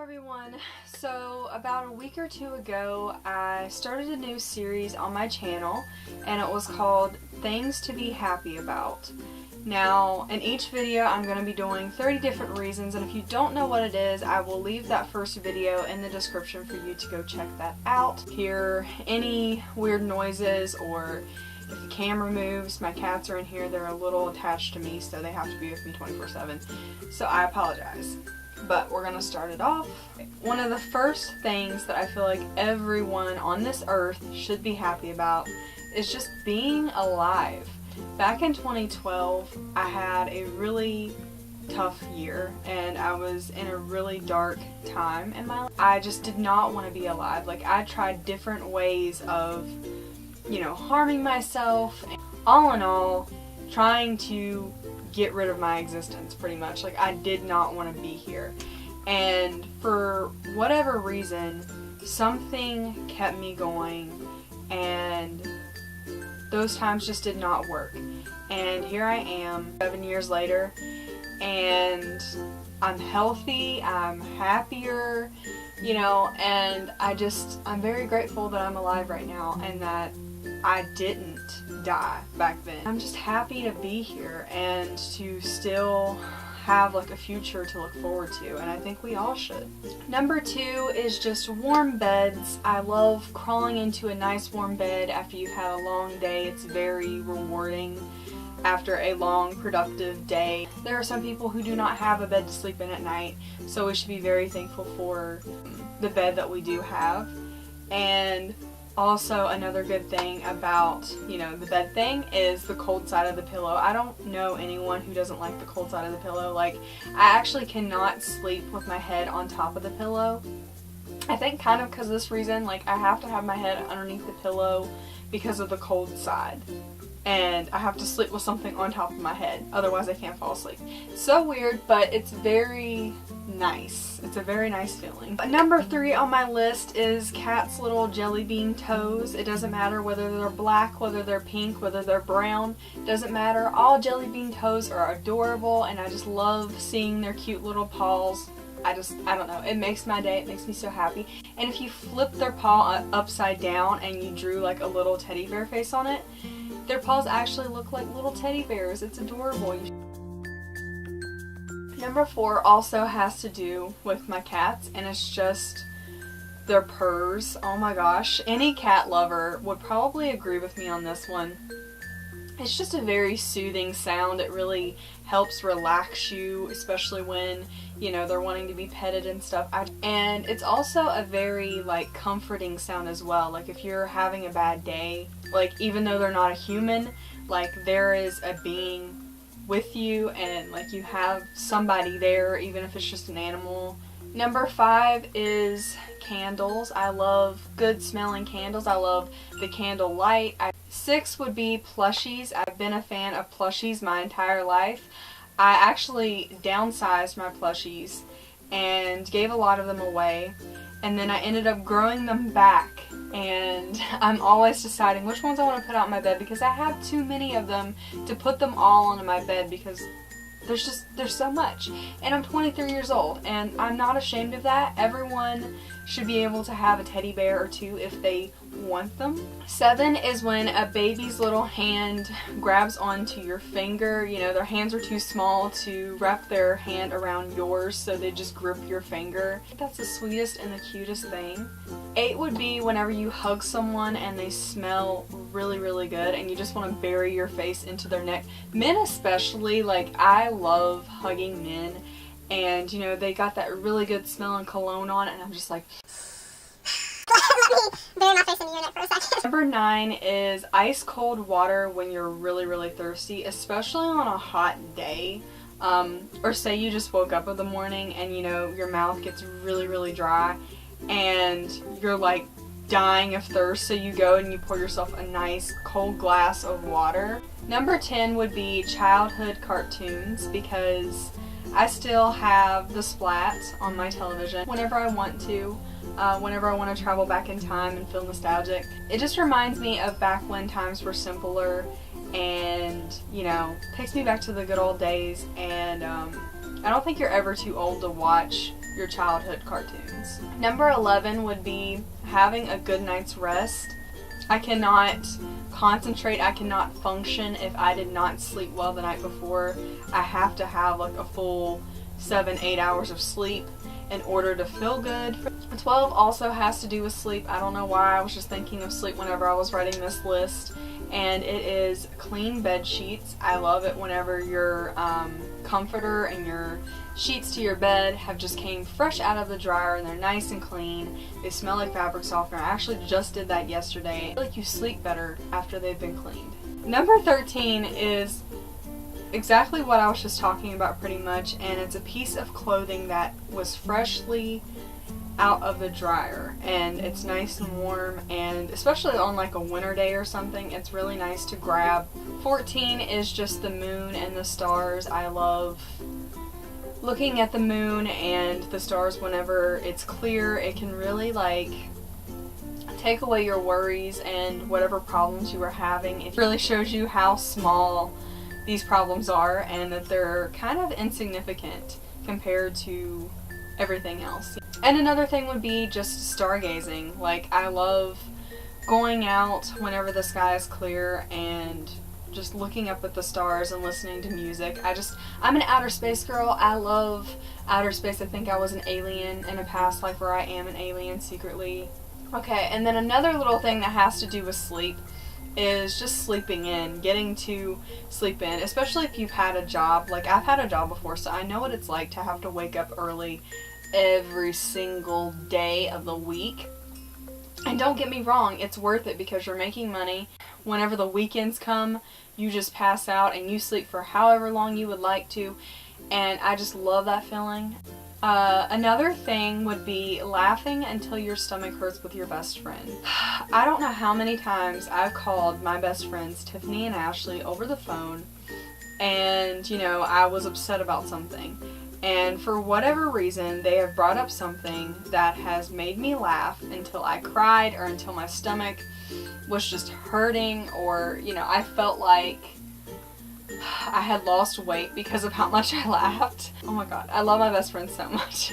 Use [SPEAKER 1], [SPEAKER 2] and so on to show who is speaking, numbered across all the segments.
[SPEAKER 1] everyone. So about a week or two ago I started a new series on my channel and it was called Things to Be Happy About. Now in each video I'm going to be doing 30 different reasons, and if you don't know what it is, I will leave that first video in the description for you to go check that out. Hear any weird noises, or if the camera moves, my cats are in here, they're a little attached to me so they have to be with me 24/7, so I apologize. But we're gonna start it off. One of the first things that I feel like everyone on this earth should be happy about is just being alive. Back in 2012, I had a really tough year and I was in a really dark time in my life. I just did not want to be alive. Like, I tried different ways of, harming myself. All in all, trying to get rid of my existence, pretty much. Like, I did not want to be here. And for whatever reason, something kept me going, and those times just did not work. And here I am 7 years later, and I'm healthy, I'm happier, and I'm very grateful that I'm alive right now and that I didn't die back then. I'm just happy to be here and to still have like a future to look forward to, and I think we all should. Number 2 is just warm beds. I love crawling into a nice warm bed after you've had a long day. It's very rewarding after a long productive day. There are some people who do not have a bed to sleep in at night, so we should be very thankful for the bed that we do have. And also, another good thing about, the bed thing is the cold side of the pillow. I don't know anyone who doesn't like the cold side of the pillow. Like, I actually cannot sleep with my head on top of the pillow. I think kind of because of this reason, like, I have to have my head underneath the pillow because of the cold side. And I have to sleep with something on top of my head, otherwise I can't fall asleep. So weird, but it's very nice. It's a very nice feeling. Number 3 on my list is Cat's little jelly bean toes. It doesn't matter whether they're black, whether they're pink, whether they're brown. It doesn't matter. All jelly bean toes are adorable, and I just love seeing their cute little paws. I don't know, it makes my day, it makes me so happy. And if you flip their paw upside down and you drew like a little teddy bear face on it, their paws actually look like little teddy bears. It's adorable. Number 4 also has to do with my cats, and it's just their purrs. Oh my gosh. Any cat lover would probably agree with me on this one. It's just a very soothing sound. It really helps relax you, especially when, they're wanting to be petted and stuff. And it's also a very, comforting sound as well. Like, if you're having a bad day, even though they're not a human, there is a being with you, and, you have somebody there, even if it's just an animal. Number 5 is candles. I love good smelling candles. I love the candle light. 6 would be plushies. I've been a fan of plushies my entire life. I actually downsized my plushies and gave a lot of them away, and then I ended up growing them back, and I'm always deciding which ones I want to put out in my bed because I have too many of them to put them all onto my bed because there's so much. And I'm 23 years old, and I'm not ashamed of that. Everyone should be able to have a teddy bear or two if they want them. 7 is when a baby's little hand grabs onto your finger. Their hands are too small to wrap their hand around yours, so they just grip your finger. That's the sweetest and the cutest thing. 8 would be whenever you hug someone and they smell really, really good and you just want to bury your face into their neck. Men especially, I love hugging men, and they got that really good smelling cologne on, and I'm just like, bury my face in your neck for a second. Number 9 is ice cold water when you're really, really thirsty, especially on a hot day. Or say you just woke up in the morning and your mouth gets really, really dry and you're dying of thirst, so you go and you pour yourself a nice cold glass of water. Number 10 would be childhood cartoons, because I still have the Splat on my television whenever I want to. Whenever I want to travel back in time and feel nostalgic. It just reminds me of back when times were simpler, and, takes me back to the good old days. And I don't think you're ever too old to watch your childhood cartoons. Number 11 would be having a good night's rest. I cannot concentrate, I cannot function if I did not sleep well the night before. I have to have like a full 7-8 hours of sleep in order to feel good. 12 also has to do with sleep. I don't know why, I was just thinking of sleep whenever I was writing this list. And it is clean bed sheets. I love it whenever your comforter and your sheets to your bed have just came fresh out of the dryer and they're nice and clean. They smell like fabric softener. I actually just did that yesterday. I feel like you sleep better after they've been cleaned. Number 13 is exactly what I was just talking about pretty much, and it's a piece of clothing that was freshly out of the dryer and it's nice and warm, and especially on like a winter day or something, it's really nice to grab. 14 is just the moon and the stars. I love looking at the moon and the stars whenever it's clear. It can really like take away your worries and whatever problems you were having. It really shows you how small these problems are and that they're kind of insignificant compared to everything else. And another thing would be just stargazing. Like, I love going out whenever the sky is clear and just looking up at the stars and listening to music. I'm an outer space girl. I love outer space. I think I was an alien in a past life, where I am an alien secretly. Okay, and then another little thing that has to do with sleep is just sleeping in, getting to sleep in, especially if you've had a job. Like, I've had a job before, so I know what it's like to have to wake up early every single day of the week. And don't get me wrong, it's worth it because you're making money. Whenever the weekends come, you just pass out and you sleep for however long you would like to, and I just love that feeling. Another thing would be laughing until your stomach hurts with your best friend. I don't know how many times I've called my best friends, Tiffany and Ashley, over the phone, and, you know, I was upset about something. And for whatever reason, they have brought up something that has made me laugh until I cried, or until my stomach was just hurting, or, you know, I felt like I had lost weight because of how much I laughed. Oh my god, I love my best friend so much.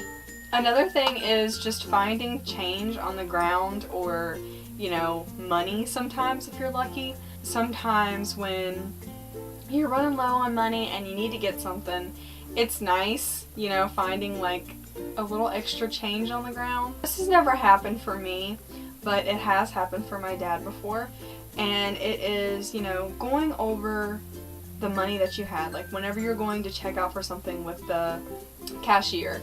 [SPEAKER 1] Another thing is just finding change on the ground, or, you know, money sometimes if you're lucky. Sometimes when you're running low on money and you need to get something, it's nice, you know, finding like a little extra change on the ground. This has never happened for me, but it has happened for my dad before. And it is, you know, going over the money that you had. Like, whenever you're going to check out for something with the cashier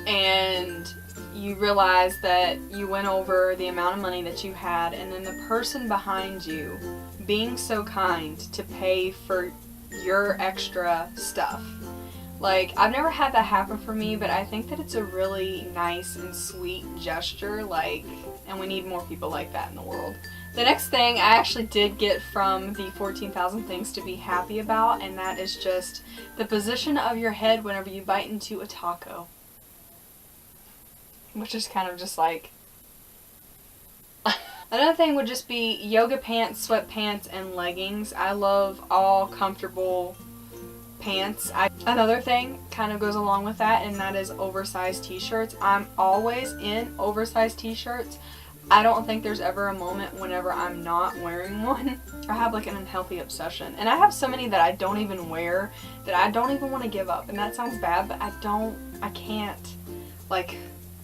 [SPEAKER 1] and you realize that you went over the amount of money that you had, and then the person behind you being so kind to pay for your extra stuff. Like, I've never had that happen for me, but I think that it's a really nice and sweet gesture, like, and we need more people like that in the world. The next thing I actually did get from the 14,000 things to be happy about, and that is just the position of your head whenever you bite into a taco. Which is kind of just like... Another thing would just be yoga pants, sweatpants, and leggings. I love all comfortable pants. Another thing kind of goes along with that, and that is oversized t-shirts. I'm always in oversized t-shirts. I don't think there's ever a moment whenever I'm not wearing one. I have like an unhealthy obsession. And I have so many that I don't even wear, that I don't even want to give up. And that sounds bad, but I can't like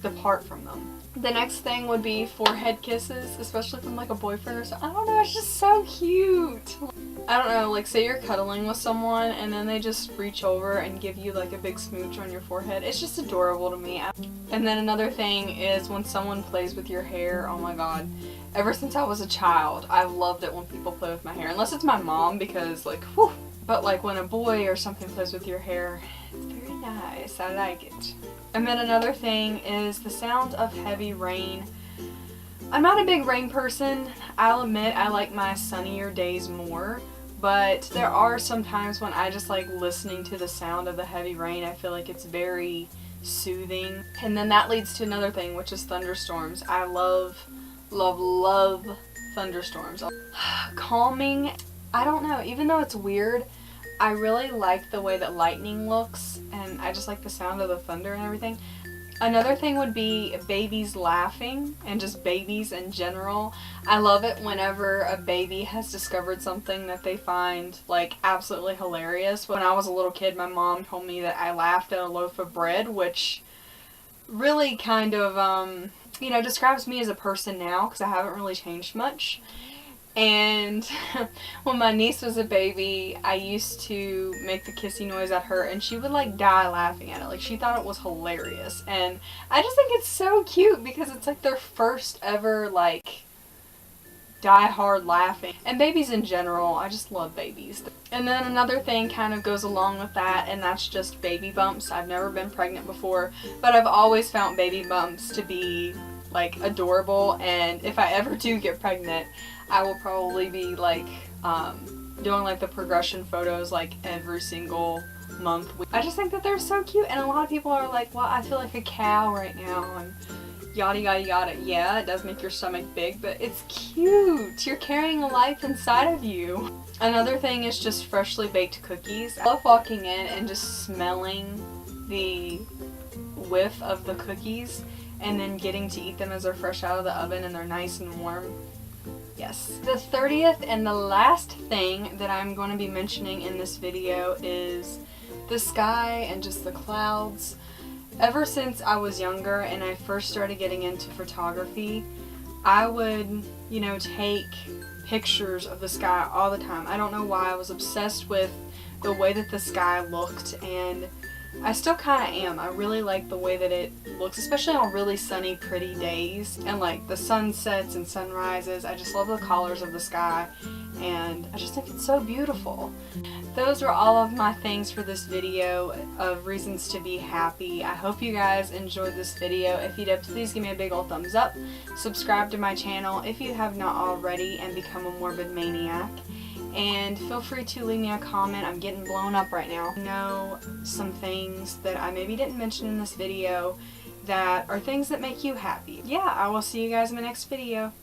[SPEAKER 1] depart from them. The next thing would be forehead kisses, especially from like a boyfriend or something. I don't know, it's just so cute. I don't know, like say you're cuddling with someone and then they just reach over and give you like a big smooch on your forehead. It's just adorable to me. And then another thing is when someone plays with your hair. Oh my god. Ever since I was a child, I've loved it when people play with my hair. Unless it's my mom, because like, whew. But like when a boy or something plays with your hair, it's very nice. I like it. And then another thing is the sound of heavy rain. I'm not a big rain person. I'll admit I like my sunnier days more. But there are some times when I just like listening to the sound of the heavy rain. I feel like it's very soothing. And then that leads to another thing, which is thunderstorms. I love, love, love thunderstorms. Calming. I don't know, even though it's weird, I really like the way that lightning looks, and I just like the sound of the thunder and everything. Another thing would be babies laughing, and just babies in general. I love it whenever a baby has discovered something that they find like absolutely hilarious. When I was a little kid, my mom told me that I laughed at a loaf of bread, which really kind of, you know, describes me as a person now, because I haven't really changed much. And when my niece was a baby, I used to make the kissy noise at her, and she would like die laughing at it. Like, she thought it was hilarious. And I just think it's so cute because it's like their first ever like die hard laughing. And babies in general, I just love babies. And then another thing kind of goes along with that, and that's just baby bumps. I've never been pregnant before, but I've always found baby bumps to be like adorable, and if I ever do get pregnant, I will probably be like doing like the progression photos like every single month. I just think that they're so cute, and a lot of people are like, well, I feel like a cow right now, and yada yada yada. Yeah, it does make your stomach big, but it's cute. You're carrying a life inside of you. Another thing is just freshly baked cookies. I love walking in and just smelling the whiff of the cookies and then getting to eat them as they're fresh out of the oven and they're nice and warm. Yes. The 30th and the last thing that I'm going to be mentioning in this video is the sky and just the clouds. Ever since I was younger and I first started getting into photography, I would, you know, take pictures of the sky all the time. I don't know why. I was obsessed with the way that the sky looked, and I still kind of am. I really like the way that it looks, especially on really sunny, pretty days, and like the sunsets and sunrises. I just love the colors of the sky, and I just think it's so beautiful. Those are all of my things for this video of reasons to be happy. I hope you guys enjoyed this video. If you did, please give me a big old thumbs up. Subscribe to my channel if you have not already, and become a morbid maniac. And feel free to leave me a comment. I'm getting blown up right now. Know some things that I maybe didn't mention in this video that are things that make you happy. Yeah, I will see you guys in my next video.